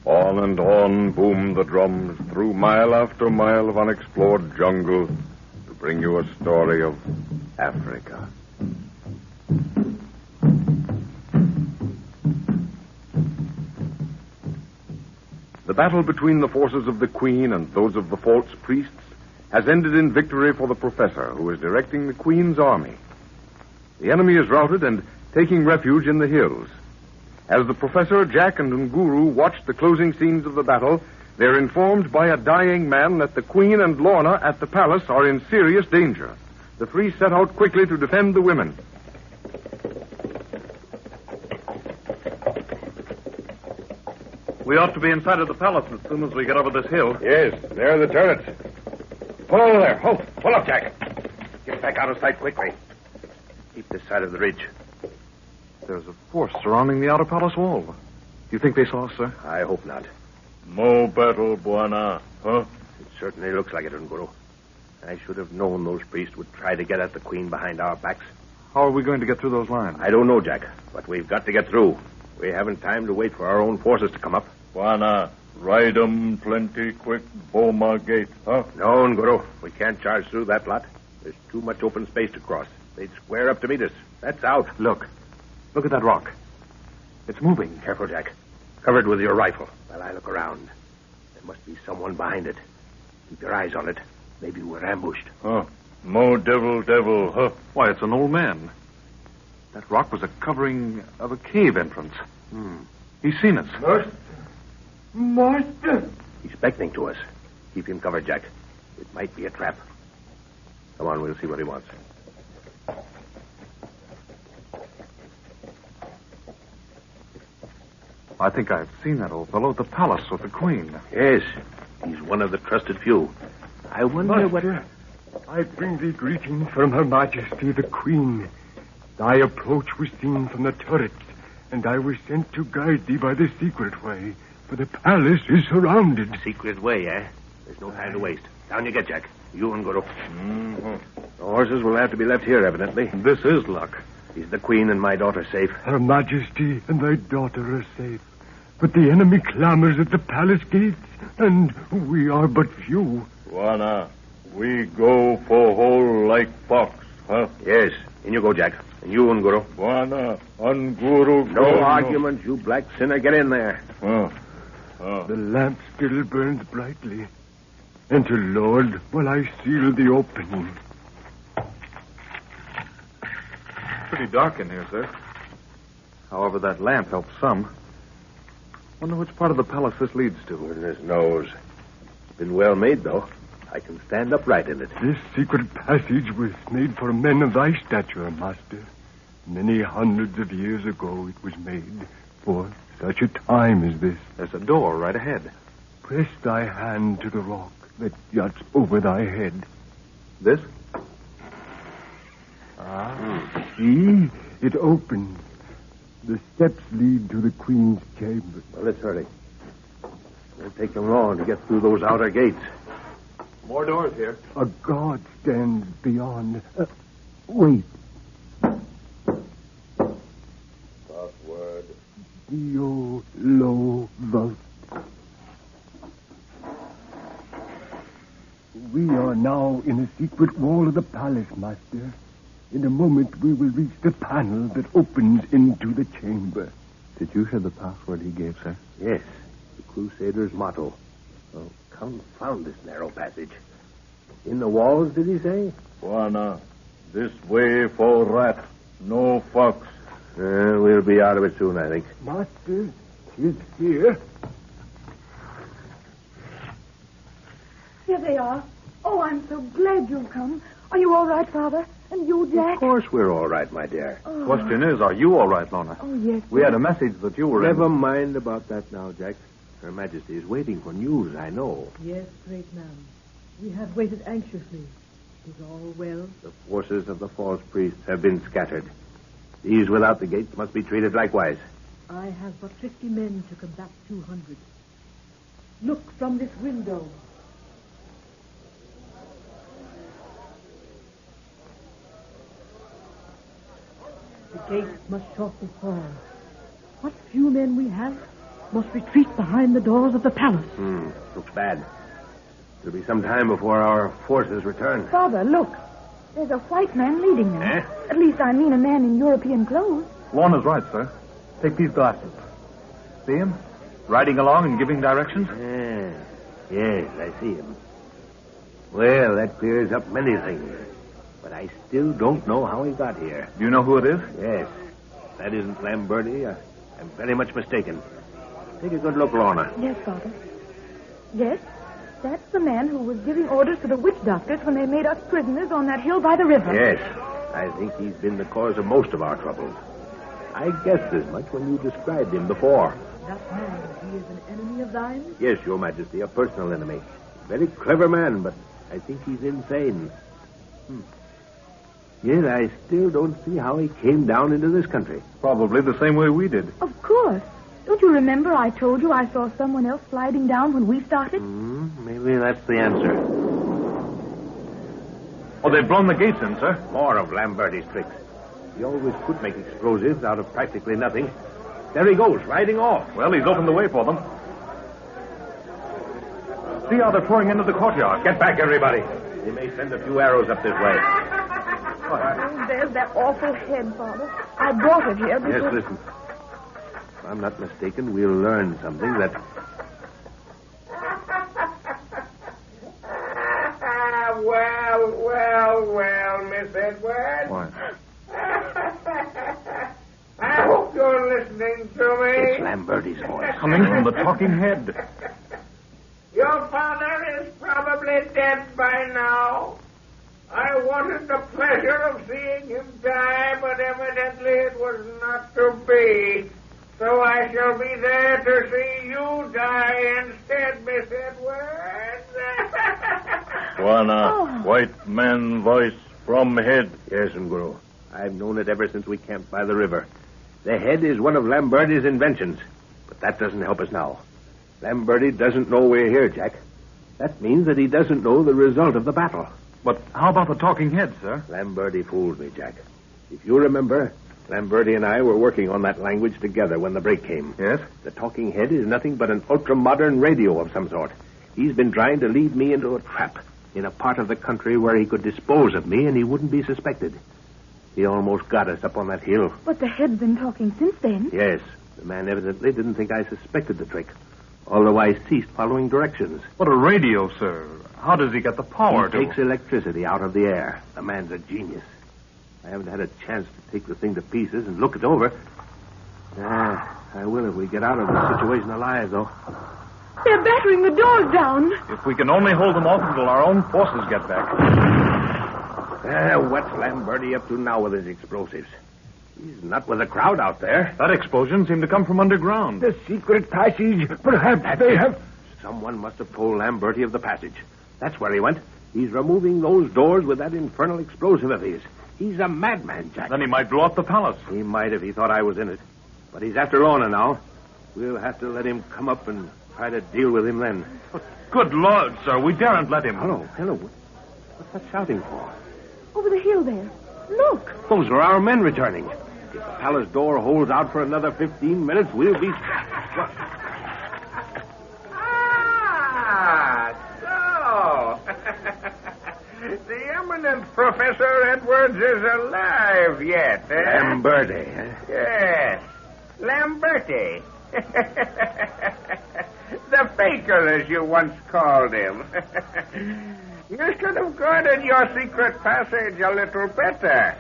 On boom the drums through mile after mile of unexplored jungle to bring you a story of Africa. The battle between the forces of the Queen and those of the false priests has ended in victory for the Professor, who is directing the Queen's army. The enemy is routed and taking refuge in the hills. As the Professor, Jack, and Nguru watch the closing scenes of the battle, they're informed by a dying man that the Queen and Lorna at the palace are in serious danger. The three set out quickly to defend the women. We ought to be inside of the palace as soon as we get over this hill. Yes, there are the turrets. Pull over there. Oh, pull up, Jack. Get back out of sight quickly. Keep this side of the ridge. There's a force surrounding the outer palace wall. Do you think they saw us, sir? I hope not. No battle, Buana, huh? It certainly looks like it, Nguru. I should have known those priests would try to get at the Queen behind our backs. How are we going to get through those lines? I don't know, Jack, but we've got to get through. We haven't time to wait for our own forces to come up. Buana, ride 'em plenty quick, Boma Gate, huh? No, Nguru. We can't charge through that lot. There's too much open space to cross. They'd square up to meet us. That's out. Look at that rock. It's moving. Careful, Jack. Covered with your rifle while I look around. There must be someone behind it. Keep your eyes on it. Maybe we're ambushed. Huh? Mo devil, huh? Why, it's an old man. That rock was a covering of a cave entrance. He's seen us. Master! He's beckoning to us. Keep him covered, Jack. It might be a trap. Come on, we'll see what he wants. I think I've seen that old fellow at the palace with the Queen. Yes, he's one of the trusted few. I wonder what... I bring thee greetings from Her Majesty the Queen. Thy approach was seen from the turrets, and I was sent to guide thee by the secret way, for the palace is surrounded. Secret way, eh? There's no time to waste. Down you get, Jack. You and Guru. The horses will have to be left here, evidently. This is luck. Is the Queen and my daughter safe? Her Majesty and thy daughter are safe. But the enemy clamors at the palace gates, and we are but few. Buana, we go for whole like fox, huh? Yes. In you go, Jack. And you, Nguru. Buana, Unguru. No argument, you black sinner. Get in there. The lamp still burns brightly. Enter, Lord, while I seal the opening. Pretty dark in here, sir. However, that lamp helps some. Wonder which part of the palace this leads to. Goodness knows. It's been well made, though. I can stand upright in it. This secret passage was made for men of thy stature, Master. Many hundreds of years ago it was made for such a time as this. There's a door right ahead. Press thy hand to the rock that juts over thy head. This? See? It opens. The steps lead to the Queen's chamber. Well, let's hurry. It won't take them long to get through those outer gates. More doors here. A guard stands beyond. Wait. Password. Dio Lo Vault. We are now in a secret wall of the palace, Master. In a moment, we will reach the panel that opens into the chamber. Did you hear the password he gave, sir? Yes. The Crusaders' motto. Oh, confound this narrow passage. In the walls, did he say? Buana, this way for rat, no fox. We'll be out of it soon, I think. Master, is here. Here they are. Oh, I'm so glad you've come. Are you all right, Father? And you, Jack? Of course we're all right, my dear. Oh. Question is, are you all right, Lorna? Oh, yes. We had a message that you were Never mind about that now, Jack. Her Majesty is waiting for news, I know. Yes, great man. We have waited anxiously. Is all well? The forces of the false priests have been scattered. These without the gates must be treated likewise. I have but 50 men to combat 200. Look from this window. The gates must shortly fall. What few men we have, must retreat behind the doors of the palace. Looks bad. It'll be some time before our forces return. Father, look. There's a white man leading them. Eh? At least, I mean a man in European clothes. Lorna's right, sir. Take these glasses. See him? Riding along and giving directions? Yes, I see him. Well, that clears up many things. But I still don't know how he got here. Do you know who it is? Yes. If that isn't Lamberti, I'm very much mistaken. Take a good look, Lorna. Yes, Father. Yes, that's the man who was giving orders to the witch doctors when they made us prisoners on that hill by the river. Yes. I think he's been the cause of most of our troubles. I guessed as much when you described him before. That man, he is an enemy of thine? Yes, Your Majesty, a personal enemy. Very clever man, but I think he's insane. Yet I still don't see how he came down into this country. Probably the same way we did. Of course. Don't you remember I told you I saw someone else sliding down when we started? Maybe that's the answer. Oh, they've blown the gates in, sir. More of Lamberti's tricks. He always could make explosives out of practically nothing. There he goes, riding off. Well, he's opened the way for them. See how they're pouring into the courtyard. Get back, everybody. They may send a few arrows up this way. Oh, there's that awful head, Father. I brought it here because... Yes, listen. If I'm not mistaken, we'll learn something that... Well, Miss Edwards. What? I hope you're listening to me. It's Lamberti's voice. Coming from the talking head. Your father is probably dead by now. I wanted the pleasure of seeing him die, but evidently it was not to be. So I shall be there to see you die instead, Miss Edwards. Juana, white man voice from head. Yes, Nguru. I've known it ever since we camped by the river. The head is one of Lamberti's inventions, but that doesn't help us now. Lamberti doesn't know we're here, Jack. That means that he doesn't know the result of the battle. But how about the talking head, sir? Lamberti fooled me, Jack. If you remember, Lamberti and I were working on that language together when the break came. Yes? The talking head is nothing but an ultra-modern radio of some sort. He's been trying to lead me into a trap in a part of the country where he could dispose of me and he wouldn't be suspected. He almost got us up on that hill. But the head's been talking since then. Yes. The man evidently didn't think I suspected the trick, although I ceased following directions. But a radio, sir. How does he get the power He takes electricity out of the air. The man's a genius. I haven't had a chance to take the thing to pieces and look it over. I will if we get out of this situation alive, though. They're battering the doors down. If we can only hold them off until our own forces get back. What's Lamberti up to now with his explosives? He's not with the crowd out there. That explosion seemed to come from underground. The secret passage. Perhaps they have... Someone must have told Lamberti of the passage. That's where he went. He's removing those doors with that infernal explosive of his. He's a madman, Jack. Then he might blow up the palace. He might if he thought I was in it. But he's after Lorna now. We'll have to let him come up and try to deal with him then. But good Lord, sir, we daren't let him. Hello. What's that shouting for? Over the hill there. Look. Those are our men returning. If the palace door holds out for another 15 minutes, we'll be... The eminent Professor Edwards is alive yet, eh? Lamberti, eh? Yes, Lamberti. The faker, as you once called him. You should have guarded your secret passage a little better.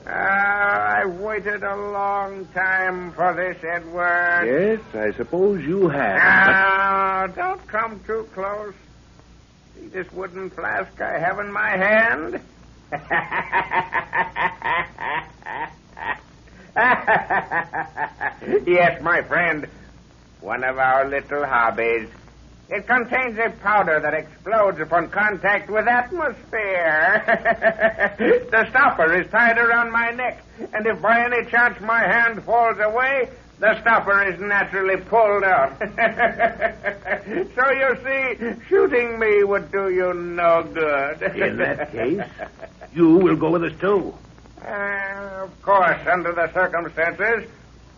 I've waited a long time for this, Edward. Yes, I suppose you have. Now, don't come too close. See this wooden flask I have in my hand? Yes, my friend. One of our little hobbies. It contains a powder that explodes upon contact with atmosphere. The stopper is tied around my neck, and if by any chance my hand falls away, the stopper is naturally pulled out. So you see, shooting me would do you no good. In that case, you will go with us too. Of course, under the circumstances,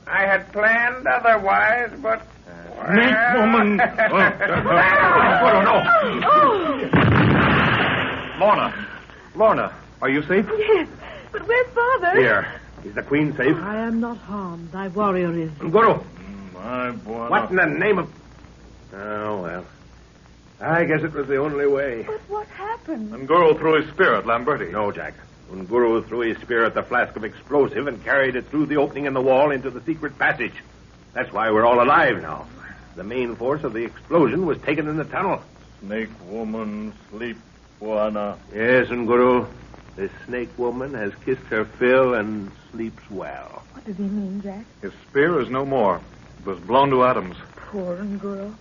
I had planned otherwise, but, Snake woman! Lorna, are you safe? Yes, but where's Father? Here. Is the queen safe? I am not harmed. Thy warrior is. Guru, My boy. what in the name of... Oh, well. I guess it was the only way. But what happened? Nguru threw his spear at Lamberti. No, Jack. Unguru threw his spear at the flask of explosive and carried it through the opening in the wall into the secret passage. That's why we're all alive now. The main force of the explosion was taken in the tunnel. Snake woman, sleep, Buana. Yes, Unguru. This snake woman has kissed her fill and sleeps well. What does he mean, Jack? His spear is no more. It was blown to atoms. Poor girl.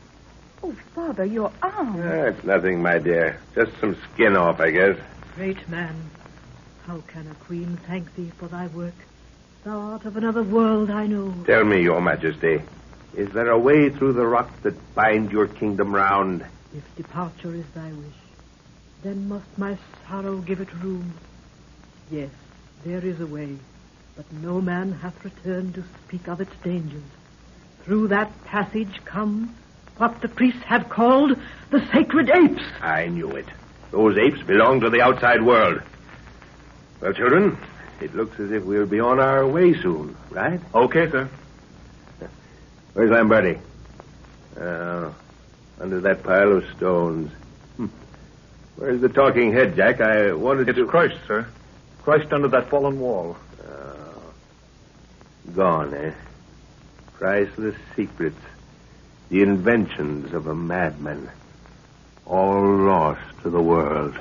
Oh, Father, your arm. It's nothing, my dear. Just some skin off, I guess. Great man, how can a queen thank thee for thy work? Thou art of another world, I know. Tell me, your majesty, is there a way through the rock that binds your kingdom round? If departure is thy wish, then must my sorrow give it room. Yes, there is a way, but no man hath returned to speak of its dangers. Through that passage come what the priests have called the sacred apes. I knew it. Those apes belong to the outside world. Well, children, it looks as if we'll be on our way soon, right? Okay, sir. Where's Lamberti? Oh, under that pile of stones. Where's the talking head, Jack? I wanted It's to... crushed, sir. Crushed under that fallen wall. Gone, eh? Priceless secrets. The inventions of a madman. All lost to the world.